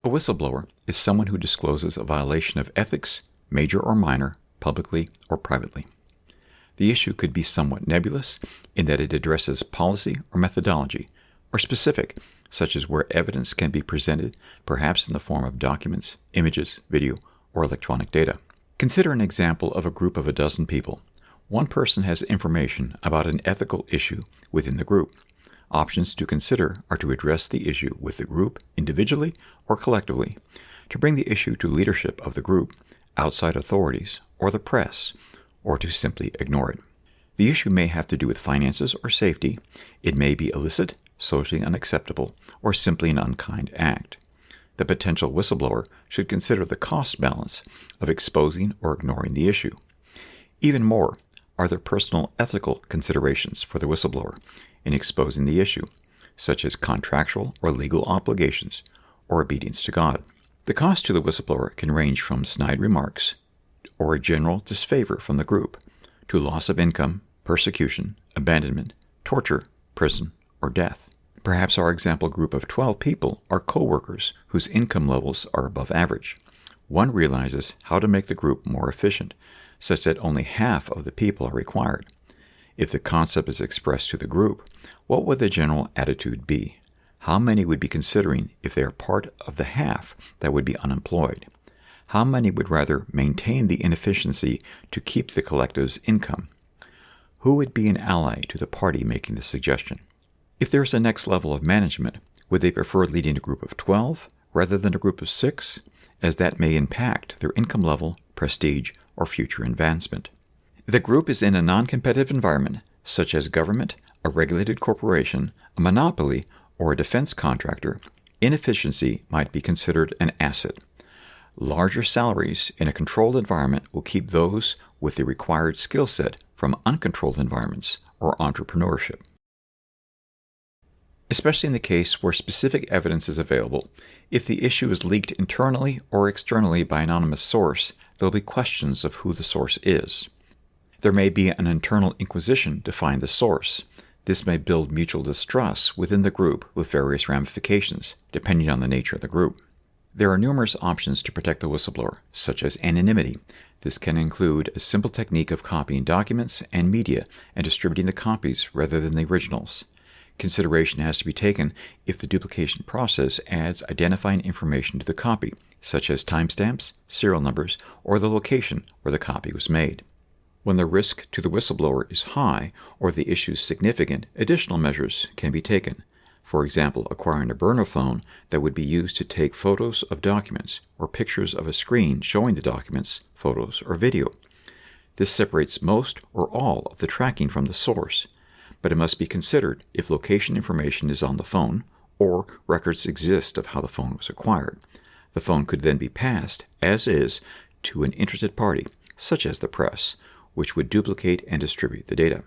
A whistleblower is someone who discloses a violation of ethics, major or minor, publicly or privately. The issue could be somewhat nebulous in that it addresses policy or methodology, or specific, such as where evidence can be presented, perhaps in the form of documents, images, video, or electronic data. Consider an example of a group of a dozen people. One person has information about an ethical issue within the group. Options to consider are to address the issue with the group individually or collectively, to bring the issue to leadership of the group, outside authorities, or the press, or to simply ignore it. The issue may have to do with finances or safety. It may be illicit, socially unacceptable, or simply an unkind act. The potential whistleblower should consider the cost balance of exposing or ignoring the issue. Even more, are there personal ethical considerations for the whistleblower in exposing the issue, such as contractual or legal obligations or obedience to God? The cost to the whistleblower can range from snide remarks or a general disfavor from the group to loss of income, persecution, abandonment, torture, prison, or death. Perhaps our example group of 12 people are co-workers whose income levels are above average. One realizes how to make the group more efficient, such that only half of the people are required. If the concept is expressed to the group, what would the general attitude be? How many would be considering if they are part of the half that would be unemployed? How many would rather maintain the inefficiency to keep the collective's income? Who would be an ally to the party making the suggestion? If there's a next level of management, would they prefer leading a group of 12 rather than a group of 6, as that may impact their income level, prestige, or future advancement? If the group is in a non-competitive environment, such as government, a regulated corporation, a monopoly, or a defense contractor, inefficiency might be considered an asset. Larger salaries in a controlled environment will keep those with the required skill set from uncontrolled environments or entrepreneurship. Especially in the case where specific evidence is available, if the issue is leaked internally or externally by an anonymous source, there will be questions of who the source is. There may be an internal inquisition to find the source. This may build mutual distrust within the group with various ramifications, depending on the nature of the group. There are numerous options to protect the whistleblower, such as anonymity. This can include a simple technique of copying documents and media and distributing the copies rather than the originals. Consideration has to be taken if the duplication process adds identifying information to the copy, such as timestamps, serial numbers, or the location where the copy was made. When the risk to the whistleblower is high or the issue is significant, additional measures can be taken. For example, acquiring a burner phone that would be used to take photos of documents or pictures of a screen showing the documents, photos, or video. This separates most or all of the tracking from the source, but it must be considered if location information is on the phone or records exist of how the phone was acquired. The phone could then be passed, as is, to an interested party, such as the press, which would duplicate and distribute the data.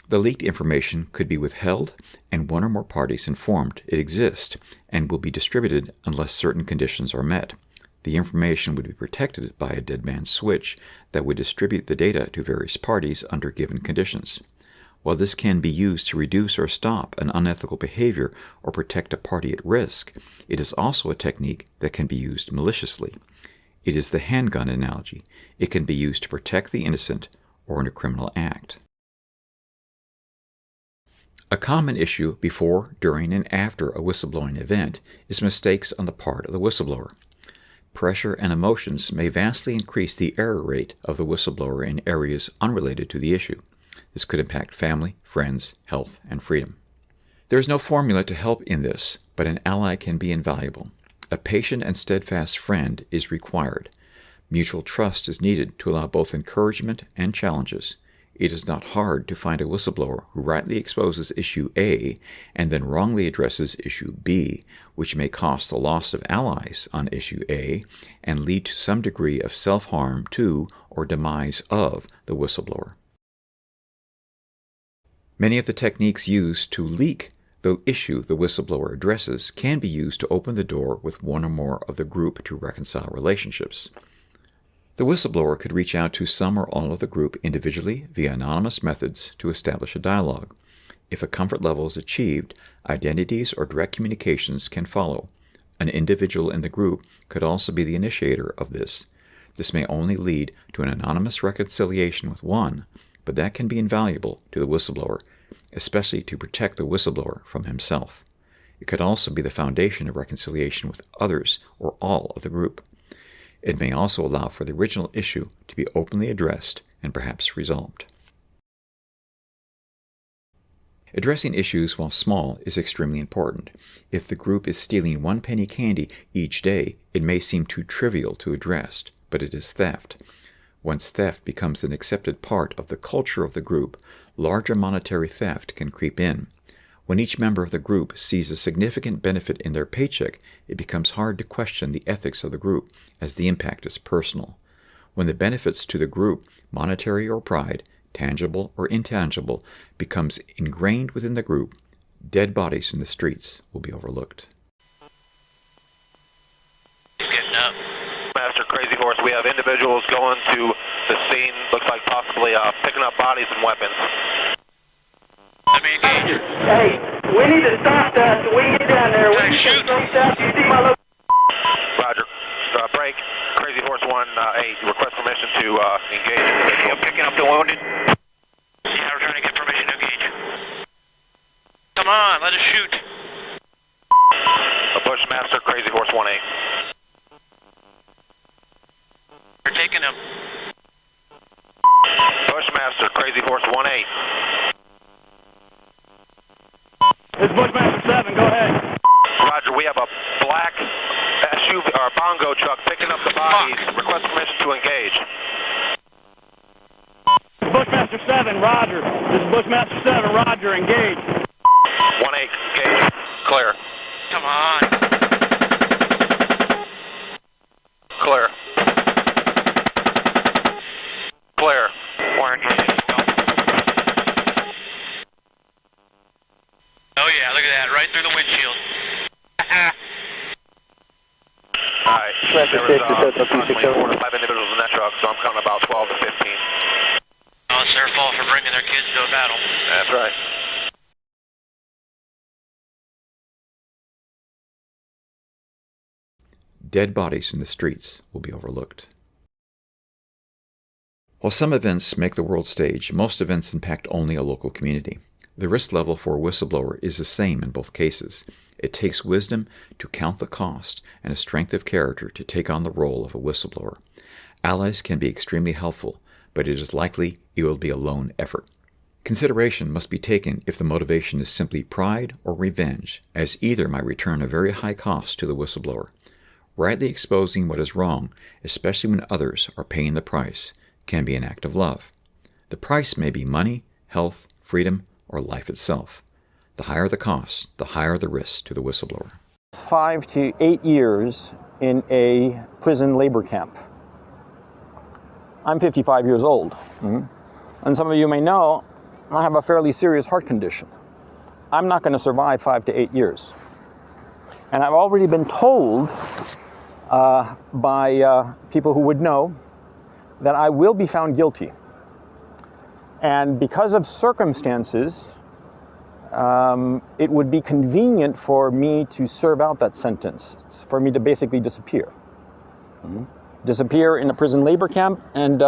The leaked information could be withheld and one or more parties informed it exists and will be distributed unless certain conditions are met. The information would be protected by a dead man's switch that would distribute the data to various parties under given conditions. While this can be used to reduce or stop an unethical behavior or protect a party at risk, it is also a technique that can be used maliciously. It is the handgun analogy. It can be used to protect the innocent or in a criminal act. A common issue before, during, and after a whistleblowing event is mistakes on the part of the whistleblower. Pressure and emotions may vastly increase the error rate of the whistleblower in areas unrelated to the issue. This could impact family, friends, health, and freedom. There is no formula to help in this, but an ally can be invaluable. A patient and steadfast friend is required. Mutual trust is needed to allow both encouragement and challenges. It is not hard to find a whistleblower who rightly exposes issue A and then wrongly addresses issue B, which may cost the loss of allies on issue A and lead to some degree of self-harm to or demise of the whistleblower. Many of the techniques used to leak the issue the whistleblower addresses can be used to open the door with one or more of the group to reconcile relationships. The whistleblower could reach out to some or all of the group individually via anonymous methods to establish a dialogue. If a comfort level is achieved, identities or direct communications can follow. An individual in the group could also be the initiator of this. This may only lead to an anonymous reconciliation with one, but that can be invaluable to the whistleblower, especially to protect the whistleblower from himself. It could also be the foundation of reconciliation with others or all of the group. It may also allow for the original issue to be openly addressed and perhaps resolved. Addressing issues while small is extremely important. If the group is stealing 1 penny candy each day, it may seem too trivial to address, but it is theft. Once theft becomes an accepted part of the culture of the group, larger monetary theft can creep in. When each member of the group sees a significant benefit in their paycheck, it becomes hard to question the ethics of the group, as the impact is personal. When the benefits to the group, monetary or pride, tangible or intangible, becomes ingrained within the group, dead bodies in the streets will be overlooked. Getting up. Master Crazy Horse, we have individuals going to the scene, looks like possibly picking up bodies and weapons. Let me engage. Hey, we need to stop that so we can get down there. We need to shoot. You see my location? Roger. Break. Crazy Horse 1-8, request permission to engage individual. Picking up the wounded. Yeah, we're trying to get permission to engage. Come on, let us shoot. A Bushmaster, Crazy Horse 1-8. We're taking him. Bushmaster, Crazy Horse 1-8. This is Bushmaster 7, go ahead. Roger, we have a black SUV or bongo truck picking up the bodies. Request permission to engage. Bushmaster 7, Roger. This is Bushmaster 7, Roger, engage. 1-8, engage. Clear. Come on. Clear. Clear. Orange. Oh yeah, look at that, right through the windshield. Alright, there was approximately 4 to 5 individuals in that truck, so I'm counting about 12 to 15. Oh, it's their fault for bringing their kids to a battle. That's right. Dead bodies in the streets will be overlooked. While some events make the world stage, most events impact only a local community. The risk level for a whistleblower is the same in both cases. It takes wisdom to count the cost and a strength of character to take on the role of a whistleblower. Allies can be extremely helpful, but it is likely it will be a lone effort. Consideration must be taken if the motivation is simply pride or revenge, as either might return a very high cost to the whistleblower. Rightly exposing what is wrong, especially when others are paying the price, can be an act of love. The price may be money, health, freedom, or life itself. The higher the cost, the higher the risk to the whistleblower. 5 to 8 years in a prison labor camp. I'm 55 years old, and some of you may know I have a fairly serious heart condition. I'm not going to survive 5 to 8 years. And I've already been told by people who would know that I will be found guilty. And because of circumstances, it would be convenient for me to serve out that sentence, for me to basically disappear. Disappear in a prison labor camp and,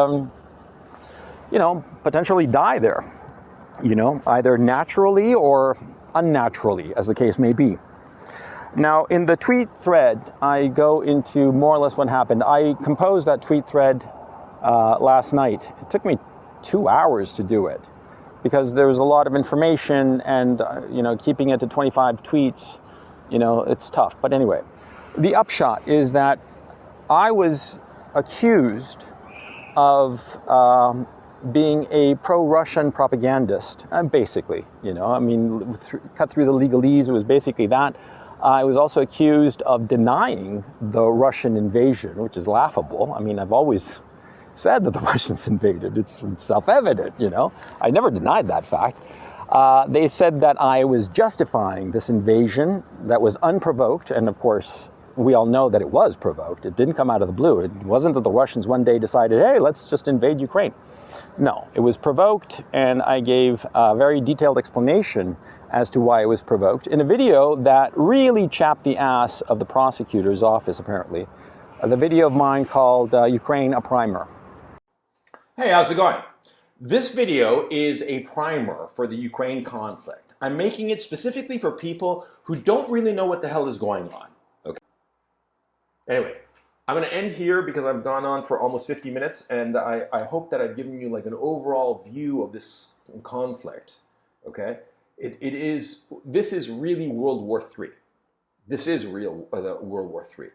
potentially die there, either naturally or unnaturally, as the case may be. Now, in the tweet thread, I go into more or less what happened. I composed that tweet thread last night. It took me 2 hours to do it because there was a lot of information and, keeping it to 25 tweets, it's tough. But anyway, the upshot is that I was accused of being a pro-Russian propagandist, basically, cut through the legalese, it was basically that. I was also accused of denying the Russian invasion, which is laughable. I've always said that the Russians invaded. It's self-evident, I never denied that fact. They said that I was justifying this invasion that was unprovoked, and of course, we all know that it was provoked. It didn't come out of the blue. It wasn't that the Russians one day decided, hey, let's just invade Ukraine. No, it was provoked, and I gave a very detailed explanation as to why it was provoked in a video that really chapped the ass of the prosecutor's office, apparently. The video of mine called Ukraine a Primer. Hey, how's it going? This video is a primer for the Ukraine conflict. I'm making it specifically for people who don't really know what the hell is going on. Okay. Anyway, I'm going to end here because I've gone on for almost 50 minutes, and I hope that I've given you like an overall view of this conflict. Okay, this is really World War III. This is real World War III,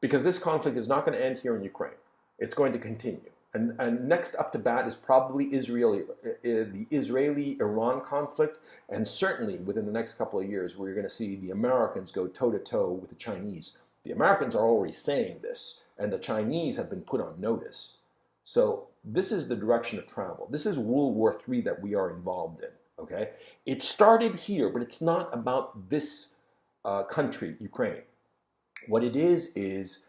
because this conflict is not going to end here in Ukraine. It's going to continue. And next up to bat is probably the Israeli-Iran conflict, and certainly within the next couple of years, we're going to see the Americans go toe-to-toe with the Chinese. The Americans are already saying this, and the Chinese have been put on notice. So this is the direction of travel. This is World War III that we are involved in, okay? It started here, but it's not about this country, Ukraine. What it is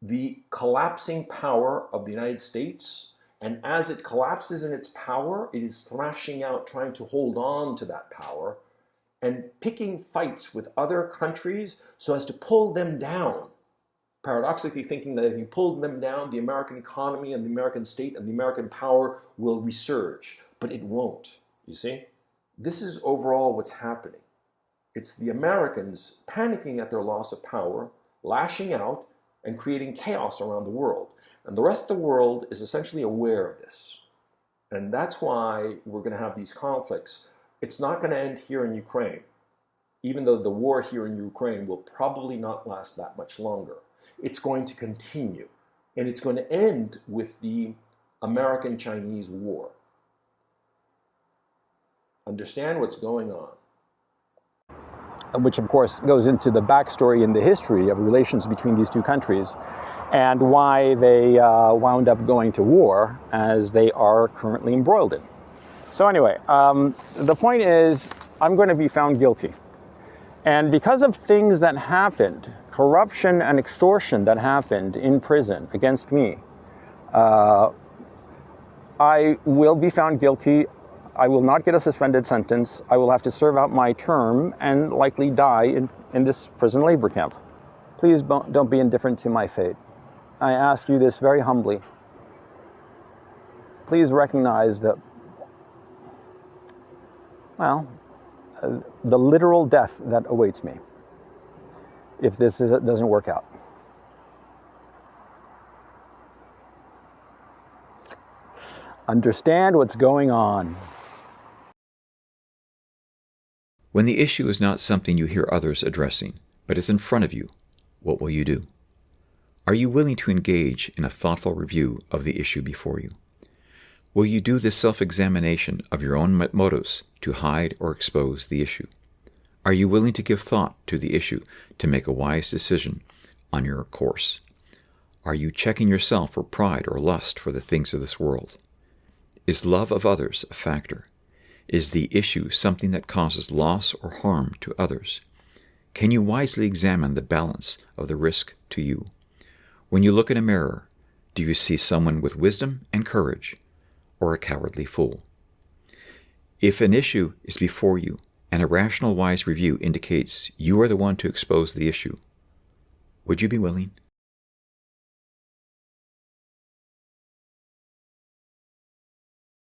the collapsing power of the United States, and as it collapses in its power, it is thrashing out, trying to hold on to that power, and picking fights with other countries so as to pull them down. Paradoxically thinking that if you pulled them down, the American economy and the American state and the American power will resurge. But it won't, you see? This is overall what's happening. It's the Americans panicking at their loss of power, lashing out, and creating chaos around the world. And the rest of the world is essentially aware of this. And that's why we're going to have these conflicts. It's not going to end here in Ukraine, even though the war here in Ukraine will probably not last that much longer. It's going to continue. And it's going to end with the American-Chinese war. Understand what's going on. Which of course goes into the backstory and the history of relations between these two countries and why they wound up going to war as they are currently embroiled in. So anyway, the point is I'm going to be found guilty. And because of things that happened, corruption and extortion that happened in prison against me, I will be found guilty. I will not get a suspended sentence. I will have to serve out my term and likely die in this prison labor camp. Please don't be indifferent to my fate. I ask you this very humbly. Please recognize that, well, the literal death that awaits me if this doesn't work out. Understand what's going on. When the issue is not something you hear others addressing, but is in front of you, what will you do? Are you willing to engage in a thoughtful review of the issue before you? Will you do the self-examination of your own motives to hide or expose the issue? Are you willing to give thought to the issue to make a wise decision on your course? Are you checking yourself for pride or lust for the things of this world? Is love of others a factor? Is the issue something that causes loss or harm to others? Can you wisely examine the balance of the risk to you? When you look in a mirror, do you see someone with wisdom and courage, or a cowardly fool? If an issue is before you and a rational, wise review indicates you are the one to expose the issue, would you be willing?